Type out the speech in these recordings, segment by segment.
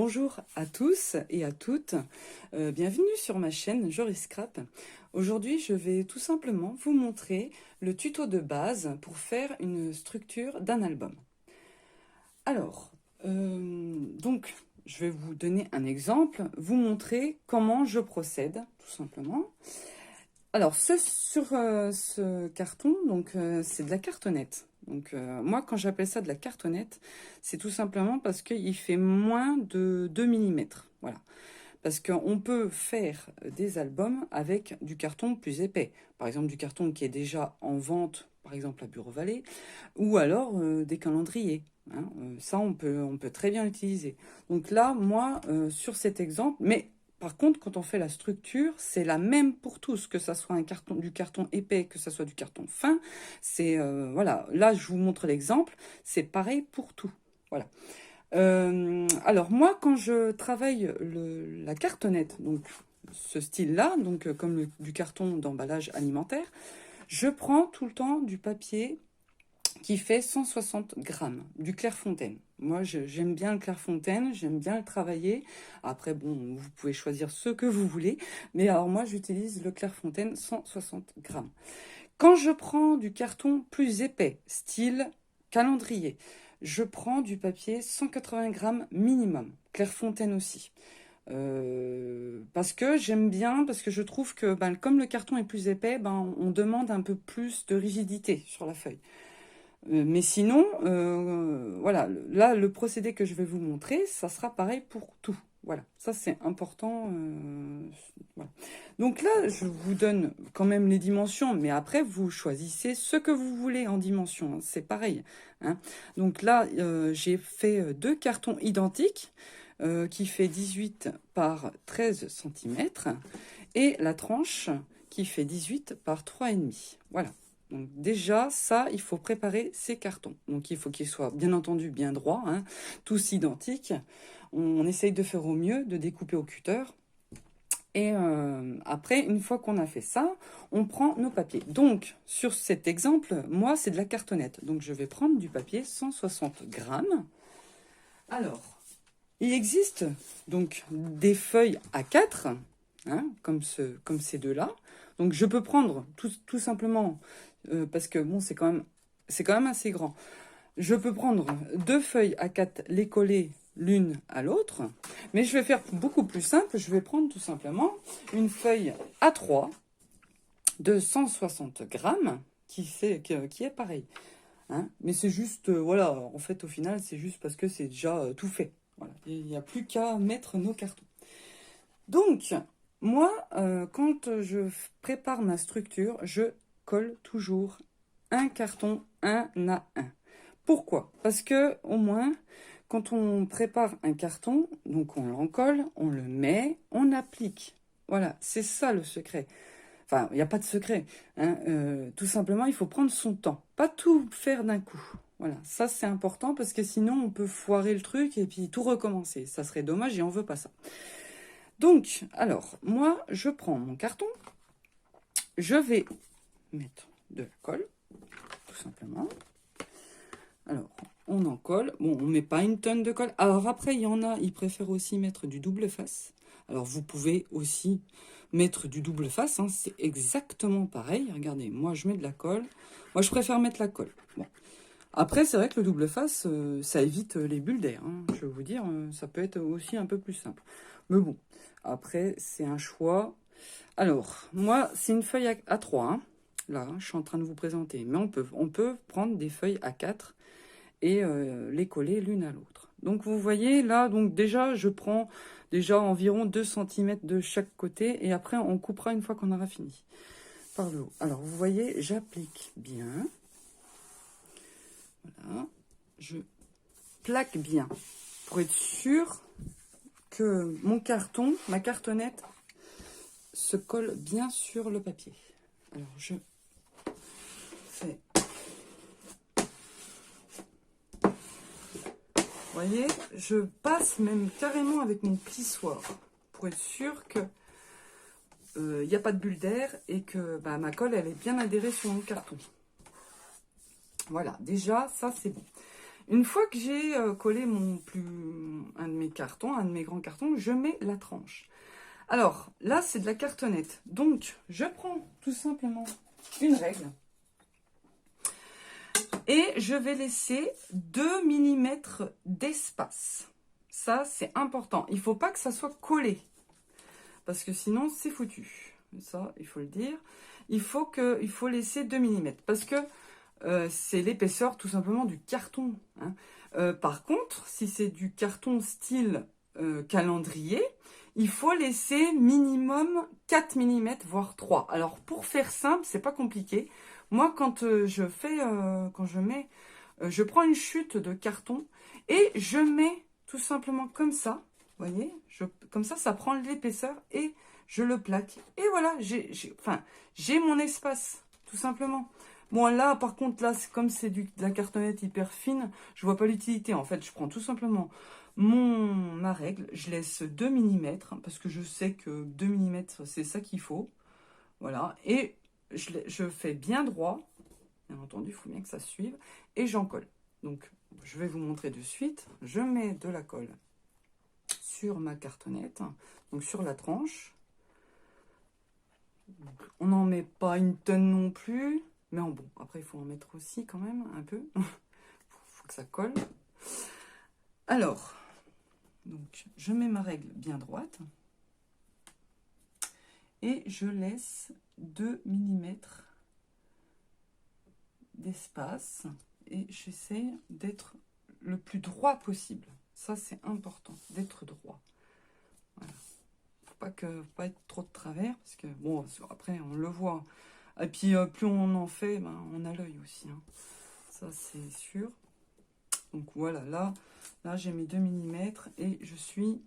bonjour à tous et à toutes, bienvenue sur ma chaîne Jory Scrap. Aujourd'hui je vais tout simplement vous montrer le tuto de base pour faire une structure d'un album. Alors, donc je vais vous donner un exemple, vous montrer comment je procède tout simplement. Alors sur ce carton, donc c'est de la cartonnette. Donc moi quand j'appelle ça de la cartonnette, c'est tout simplement parce qu'il fait moins de 2 mm. Voilà. Parce qu'on peut faire des albums avec du carton plus épais. Par exemple du carton qui est déjà en vente, par exemple à Bureau Vallée, ou alors des calendriers. Hein. Ça on peut très bien l'utiliser. Donc là, moi, sur cet exemple, mais par contre, quand on fait la structure, c'est la même pour tous, que ça soit du carton épais, que ça soit du carton fin. C'est voilà, là je vous montre l'exemple, c'est pareil pour tout. Voilà. Alors moi, quand je travaille la cartonnette, donc ce style-là, donc comme du carton d'emballage alimentaire, je prends tout le temps du papier qui fait 160 grammes, du Clairefontaine. Moi, j'aime bien le Clairefontaine, j'aime bien le travailler. Après, bon, vous pouvez choisir ce que vous voulez. Mais alors, moi, j'utilise le Clairefontaine 160 grammes. Quand je prends du carton plus épais, style calendrier, je prends du papier 180 grammes minimum. Clairefontaine aussi. Parce que j'aime bien, parce que je trouve que comme le carton est plus épais, on demande un peu plus de rigidité sur la feuille. Mais sinon, voilà, là, le procédé que je vais vous montrer, ça sera pareil pour tout. Voilà, ça c'est important. Voilà. Donc là, je vous donne quand même les dimensions, mais après, vous choisissez ce que vous voulez en dimension. Hein, c'est pareil. Hein. Donc là, j'ai fait 2 cartons identiques qui fait 18 par 13 cm et la tranche qui fait 18 par 3,5. Voilà. Donc déjà, ça, il faut préparer ces cartons. Donc il faut qu'ils soient bien entendu bien droits, hein, tous identiques. On essaye de faire au mieux, de découper au cutter. Et après, une fois qu'on a fait ça, on prend nos papiers. Donc, sur cet exemple, moi, c'est de la cartonnette. Donc, je vais prendre du papier 160 grammes. Alors, il existe donc des feuilles A4, hein, comme ces deux-là. Donc, je peux prendre tout simplement, parce que bon, c'est quand même assez grand. Je peux prendre 2 feuilles A4, les coller l'une à l'autre, mais je vais faire beaucoup plus simple. Je vais prendre tout simplement une feuille A3 de 160 grammes qui est pareil. Hein, mais c'est juste, voilà, en fait, au final, c'est juste parce que c'est déjà tout fait. Voilà. Il n'y a plus qu'à mettre nos cartons. Donc, moi, quand je prépare ma structure, je colle toujours un carton un à un. Pourquoi? Parce que au moins, quand on prépare un carton, donc on l'encolle, on le met, on applique. Voilà, c'est ça le secret. Enfin, il n'y a pas de secret. Hein. Tout simplement, il faut prendre son temps. Pas tout faire d'un coup. Voilà, ça c'est important parce que sinon on peut foirer le truc et puis tout recommencer. Ça serait dommage et on veut pas ça. Donc, alors, moi, je prends mon carton. Je vais mettre de la colle, tout simplement. Alors, on en colle. Bon, on ne met pas une tonne de colle. Alors après, il y en a, ils préfèrent aussi mettre du double face. Alors, vous pouvez aussi mettre du double face. Hein, c'est exactement pareil. Regardez, moi, je mets de la colle. Moi, je préfère mettre la colle. Bon. Après, c'est vrai que le double face, ça évite les bulles d'air. Hein, je vais vous dire, ça peut être aussi un peu plus simple. Mais bon, après, c'est un choix. Alors, moi, c'est une feuille A3. Hein. Là, je suis en train de vous présenter. Mais on peut prendre des feuilles A4 et les coller l'une à l'autre. Donc vous voyez là, donc déjà je prends déjà environ 2 cm de chaque côté et après on coupera une fois qu'on aura fini par le haut. Alors vous voyez, j'applique bien. Voilà, je plaque bien pour être sûr que mon carton, ma cartonnette se colle bien sur le papier. Alors je fais. Vous voyez, je passe même carrément avec mon plissoir pour être sûr que il n'y a pas de bulle d'air et que ma colle elle est bien adhérée sur mon carton. Voilà, déjà ça c'est bon. Une fois que j'ai collé un de mes cartons, un de mes grands cartons, je mets la tranche. Alors, là, c'est de la cartonnette. Donc, je prends tout simplement une règle. Et je vais laisser 2 mm d'espace. Ça, c'est important. Il ne faut pas que ça soit collé. Parce que sinon, c'est foutu. Ça, il faut le dire. Il faut laisser 2 mm. Parce que c'est l'épaisseur tout simplement du carton. Hein. Par contre, si c'est du carton style calendrier, il faut laisser minimum 4 mm, voire 3. Alors, pour faire simple, c'est pas compliqué. Moi, quand je prends une chute de carton et je mets tout simplement comme ça, vous voyez, comme ça prend l'épaisseur et je le plaque. Et voilà, j'ai mon espace, tout simplement. Bon, là, par contre, là, comme c'est de la cartonnette hyper fine, je vois pas l'utilité. En fait, je prends tout simplement ma règle, je laisse 2 mm, parce que je sais que 2 mm, c'est ça qu'il faut. Voilà, et je fais bien droit, bien entendu, il faut bien que ça suive, et j'en colle. Donc, je vais vous montrer de suite. Je mets de la colle sur ma cartonnette, donc sur la tranche. Donc, on n'en met pas une tonne non plus, mais bon, après, il faut en mettre aussi quand même un peu. Il faut que ça colle. Alors, donc, je mets ma règle bien droite. Et je laisse 2 mm d'espace. Et j'essaie d'être le plus droit possible. Ça, c'est important, d'être droit. Voilà. Faut pas être trop de travers, parce que, bon, après, on le voit. Et puis, plus on en fait, ben, on a l'œil aussi. Hein. Ça, c'est sûr. Donc, voilà, là j'ai mes 2 mm et je suis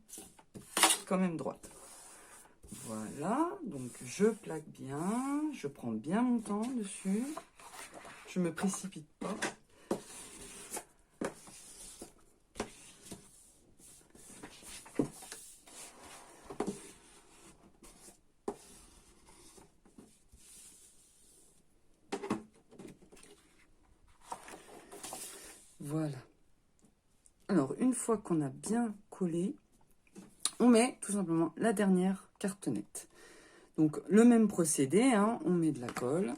quand même droite. Voilà, donc je plaque bien, je prends bien mon temps dessus, je me précipite pas. Voilà. Alors, une fois qu'on a bien collé, on met tout simplement la dernière cartonnette. Donc, le même procédé, hein, on met de la colle.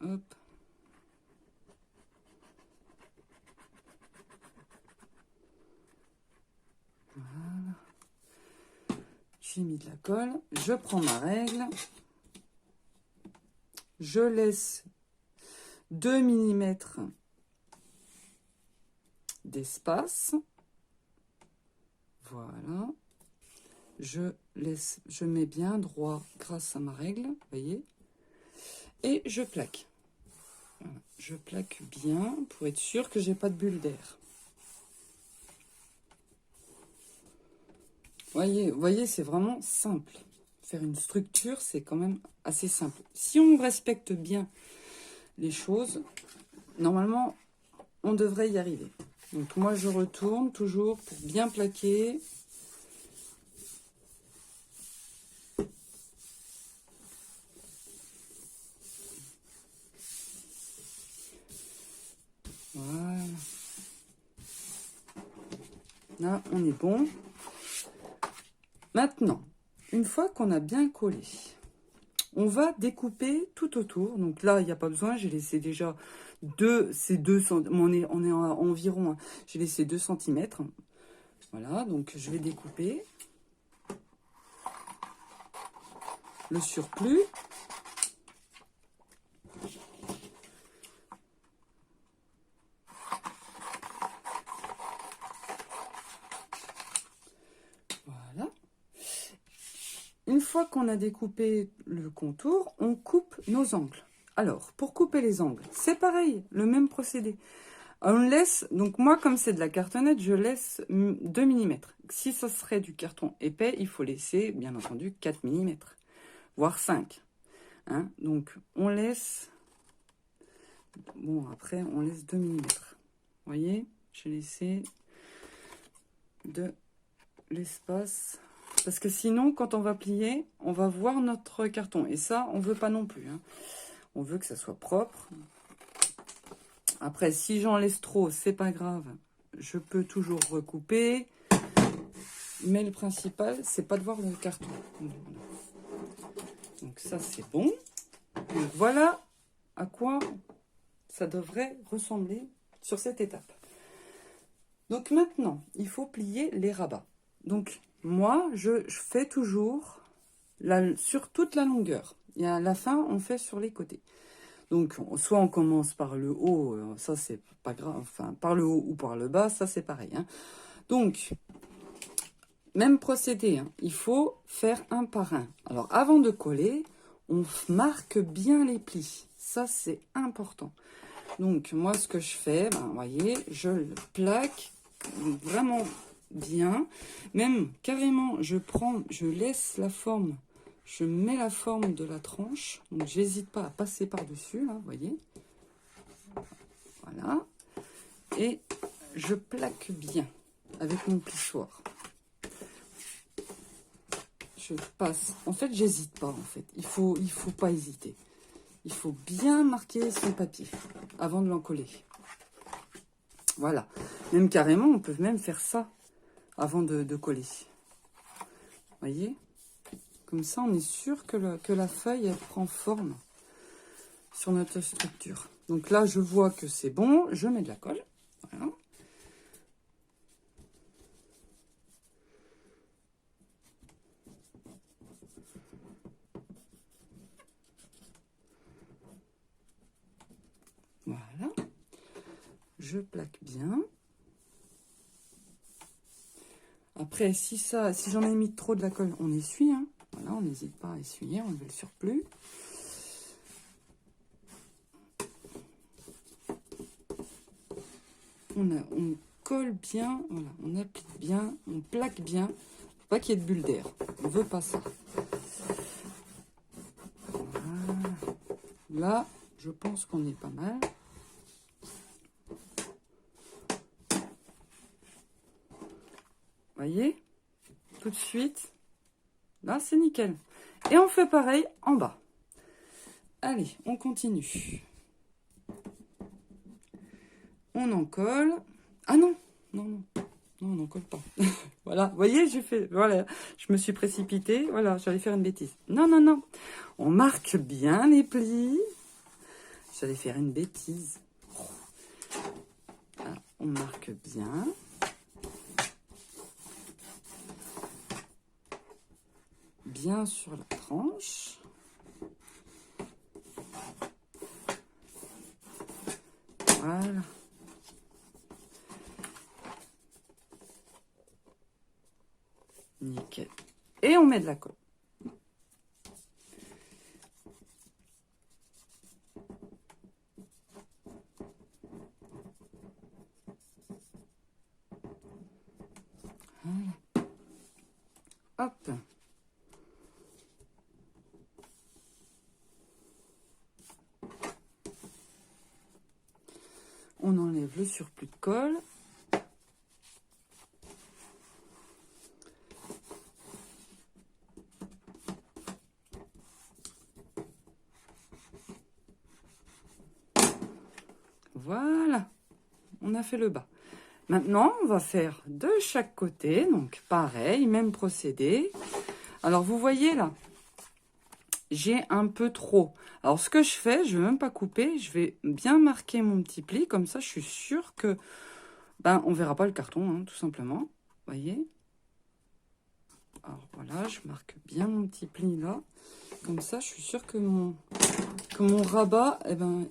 Hop. Voilà. J'ai mis de la colle. Je prends ma règle. Je laisse 2 mm d'espace. Voilà. Je mets bien droit grâce à ma règle, vous voyez. Et je plaque. Voilà. Je plaque bien pour être sûr que j'ai pas de bulle d'air. Voyez, c'est vraiment simple. Faire une structure, c'est quand même assez simple. Si on respecte bien les choses, normalement, on devrait y arriver. Donc moi, je retourne toujours pour bien plaquer. Voilà. Là, on est bon. Maintenant, une fois qu'on a bien collé, on va découper tout autour. Donc là, il n'y a pas besoin, j'ai laissé déjà on est à environ, j'ai laissé 2 cm. Voilà, donc je vais découper le surplus. Voilà. Une fois qu'on a découpé le contour, on coupe nos angles. Alors, pour couper les angles, c'est pareil, le même procédé. On laisse, donc moi, comme c'est de la cartonnette, je laisse 2 mm. Si ça serait du carton épais, il faut laisser, bien entendu, 4 mm, voire 5. Hein? Donc, on laisse, bon, après, on laisse 2 mm. Vous voyez, j'ai laissé de l'espace. Parce que sinon, quand on va plier, on va voir notre carton. Et ça, on ne veut pas non plus. Hein. On veut que ça soit propre. Après, si j'en laisse trop, c'est pas grave. Je peux toujours recouper. Mais le principal, c'est pas de voir le carton. Donc ça, c'est bon. Donc voilà à quoi ça devrait ressembler sur cette étape. Donc maintenant, il faut plier les rabats. Donc moi, je fais toujours sur toute la longueur. Et à la fin, on fait sur les côtés. Donc soit on commence par le haut, ça c'est pas grave, enfin par le haut ou par le bas, ça c'est pareil. Hein. Donc, même procédé, hein, il faut faire un par un. Alors avant de coller, on marque bien les plis. Ça c'est important. Donc moi ce que je fais, vous voyez, je le plaque vraiment bien. Même carrément, je laisse la forme, je mets la forme de la tranche. Donc j'hésite pas à passer par-dessus, là, vous voyez. Voilà. Et je plaque bien avec mon plissoir. Je passe. En fait, j'hésite pas, en fait. Il faut pas hésiter. Il faut bien marquer son papier avant de l'encoller. Voilà. Même carrément, on peut même faire ça avant de coller. Vous voyez? Comme ça, on est sûr que la feuille, elle prend forme sur notre structure. Donc là, je vois que c'est bon. Je mets de la colle. Voilà. Voilà. Je plaque bien. Après, si j'en ai mis trop de la colle, on essuie. Hein. Voilà, on n'hésite pas à essuyer, on enlever le surplus. On colle bien, voilà, on applique bien, on plaque bien. Faut pas qu'il y ait de bulles d'air. On veut pas ça. Voilà. Là, je pense qu'on est pas mal. Voyez, tout de suite. Là, c'est nickel. Et on fait pareil en bas. Allez, on continue. On en colle. Ah non, non, non. Non, on n'en colle pas. Voilà, vous voyez, voilà, je me suis précipitée. Voilà, j'allais faire une bêtise. Non, non, non. On marque bien les plis. J'allais faire une bêtise. Voilà, on marque bien. Bien sur la tranche. Voilà. Nickel. Et on met de la colle. Voilà. Hop. On enlève le surplus de colle. Voilà, on a fait le bas. Maintenant, on va faire de chaque côté, donc pareil, même procédé. Alors, vous voyez là, j'ai un peu trop. Alors, ce que je fais, je ne vais même pas couper, je vais bien marquer mon petit pli, comme ça, je suis sûre que, on verra pas le carton, hein, tout simplement. Vous voyez? Alors, voilà, je marque bien mon petit pli là. Comme ça, je suis sûre que mon rabat,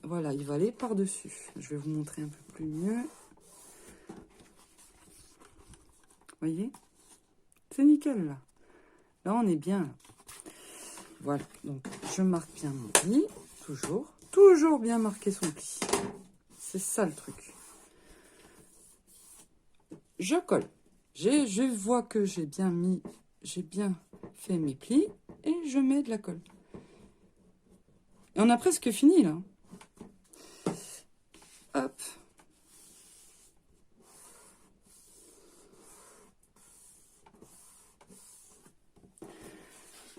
voilà, il va aller par-dessus. Je vais vous montrer un peu plus mieux. Vous voyez? C'est nickel, là. Là, on est bien. Là. Voilà, donc je marque bien mon pli, toujours bien marquer son pli. C'est ça le truc. Je colle. Je vois que j'ai bien fait mes plis et je mets de la colle. Et on a presque fini là. Hop.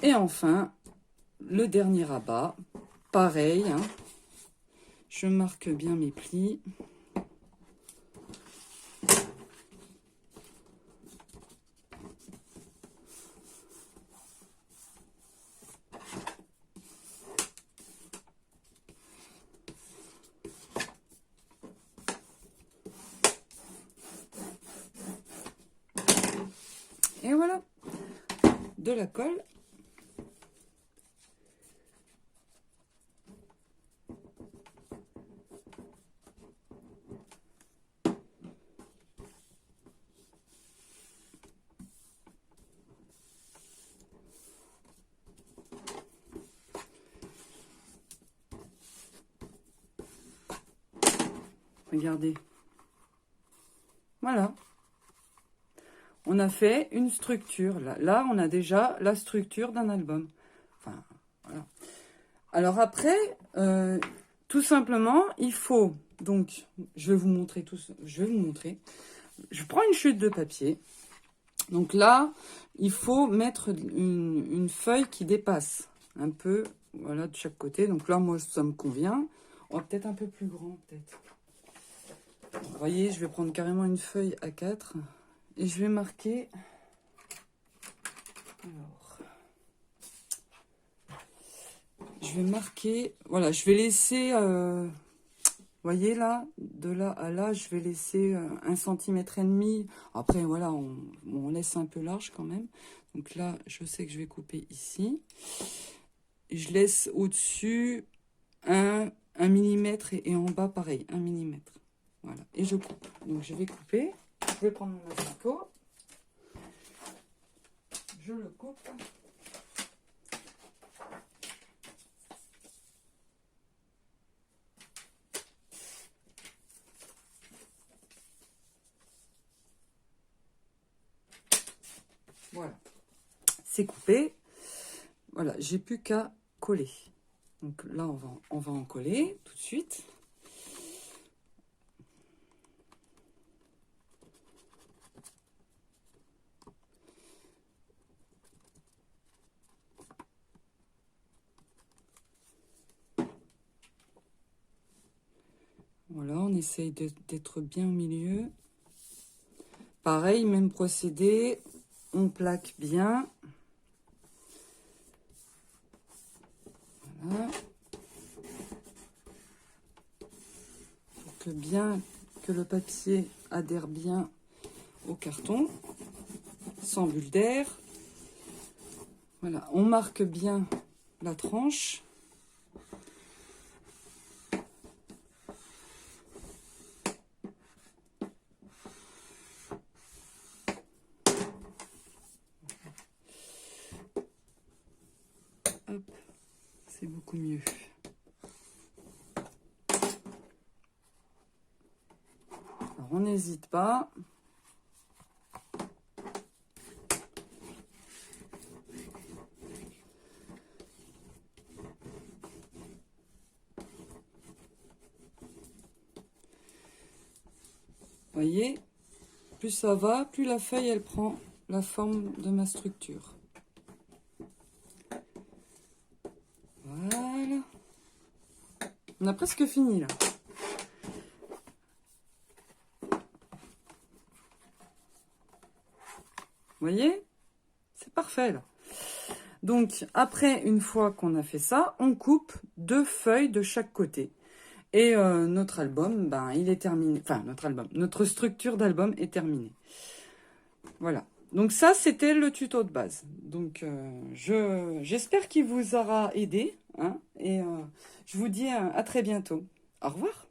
Et enfin, le dernier rabat. pareil, hein, je marque bien mes plis. Et voilà, de la colle. Regardez. Voilà. On a fait une structure. Là, on a déjà la structure d'un album. Enfin, voilà. Alors après, tout simplement, il faut... Donc, je vais vous montrer tout ça. Je vais vous montrer. Je prends une chute de papier. Donc là, il faut mettre une feuille qui dépasse un peu, voilà, de chaque côté. Donc là, moi, ça me convient. On va peut-être un peu plus grand, peut-être. Vous voyez, je vais prendre carrément une feuille A4 et je vais marquer. Alors, je vais marquer. Voilà, je vais laisser. Vous voyez là, de là à là, je vais laisser 1,5 cm. Après, voilà, on laisse un peu large quand même. Donc là, je sais que je vais couper ici. Je laisse au-dessus 1 mm et en bas, pareil, 1 mm. Voilà, et je coupe. Donc je vais couper. Je vais prendre mon asticot. Je le coupe. Voilà, c'est coupé. Voilà, j'ai plus qu'à coller. Donc là, on va en coller tout de suite. Voilà, on essaye d'être bien au milieu. Pareil, même procédé, on plaque bien. Voilà. Pour que le papier adhère bien au carton, sans bulle d'air. Voilà, on marque bien la tranche. Hop, c'est beaucoup mieux. Alors, on n'hésite pas. Vous voyez, plus ça va, plus la feuille, elle prend la forme de ma structure. Voilà. On a presque fini, là. Vous voyez? C'est parfait, là. Donc, après, une fois qu'on a fait ça, on coupe 2 feuilles de chaque côté. Et notre album, ben, il est terminé. Enfin, notre structure d'album est terminée. Voilà. Donc ça, c'était le tuto de base. Donc, j'espère qu'il vous aura aidé. Hein, et je vous dis à très bientôt. Au revoir.